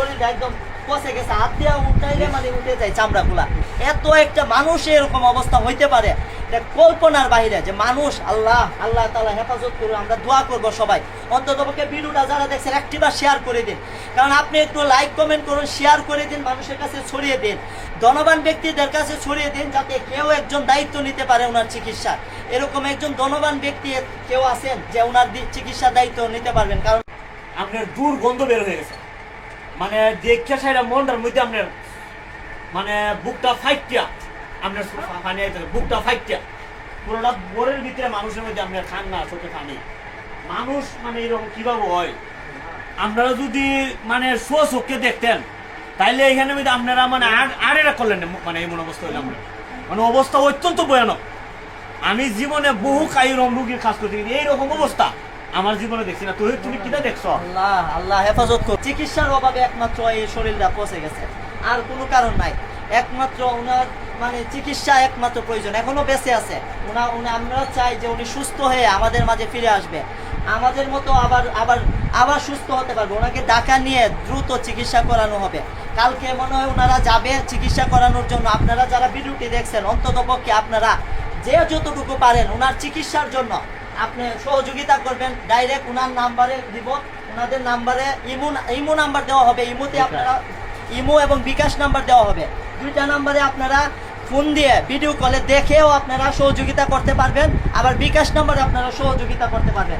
শরীরটা একদম পচে গেছে, হাত দিয়ে উঠাইলে মানে উঠে যায় চামড়াগুলা। এত একটা মানুষের এরকম অবস্থা হইতে পারে, এটা কল্পনার বাইরে। যে মানুষ, আল্লাহ আল্লাহ তাআলা হেফাজত করুন। আমরা দোয়া করব সবাই, অন্ততপক্ষে ভিডিওটা যারা দেখছেন একটিবার শেয়ার করে দিন। কারণ আপনি একটু লাইক কমেন্ট করুন, শেয়ার করে দিন, মানুষের কাছে ছড়িয়ে দিন, ধনবান ব্যক্তিদের কাছে ছড়িয়ে দিন, যাতে কেউ একজন দায়িত্ব নিতে পারে ওনার চিকিৎসা। এরকম একজন ধনবান ব্যক্তি কেউ আছেন যে ওনার চিকিৎসার দায়িত্ব নিতে পারবেন। কারণ আপনার দুর্গন্ধ বের হয়ে গেছে, মানে দেখে সাইরা মনটার মধ্যে আপনার মানে বুকটা ফাইটিয়া, আপনার মানে বুকটা ফাইটিয়া পুরোটা বোরের ভিতরে মানুষের মধ্যে আপনার খান না চোখে খানি মানুষ, মানে এরকম কিভাবে হয়। আপনারা যদি মানে চোখকে দেখতেন তাইলে এখানে মধ্যে আপনারা মানে আর এটা করলেন না, মানে এমন অবস্থা হইলে আমরা মানে অবস্থা অত্যন্ত ভয়ানক। আমি জীবনে বহু কায়ুরম রুগীর কাজ করতে গেছি, এইরকম অবস্থা আমার জীবনে দেখছি না। তুমি কিটা দেখছো? আল্লাহ আল্লাহ হেফাজত করুন। চিকিৎসার অভাবে একমাত্র এই শরীরটা পচে গেছে, আর কোনো কারণ নাই। একমাত্র ওনার মানে চিকিৎসা একমাত্র প্রয়োজন। এখনো বেঁচে আছে আমরা চাই যে উনি সুস্থ হয়ে আমাদের মাঝে ফিরে আসবে, আমাদের মতো আবার আবার আবার সুস্থ হতে পারবে। ওনাকে ঢাকা নিয়ে দ্রুত চিকিৎসা করানো হবে। কালকে মনে হয় ওনারা যাবে চিকিৎসা করানোর জন্য। আপনারা যারা ভিডিওটি দেখছেন, অন্ততপক্ষে আপনারা যে যতটুকু পারেন ওনার চিকিৎসার জন্য আপনি সহযোগিতা করবেন। ডাইরেক্ট ওনার নাম্বারে দিব, ওনাদের নাম্বারে ইমো নাম্বার দেওয়া হবে। ইমোতে আপনারা ইমো এবং বিকাশ নাম্বার দেওয়া হবে। দুইটা নাম্বারে আপনারা ফোন দিয়ে ভিডিও কলে দেখেও আপনারা সহযোগিতা করতে পারবেন, আবার বিকাশ নাম্বারে আপনারা সহযোগিতা করতে পারবেন।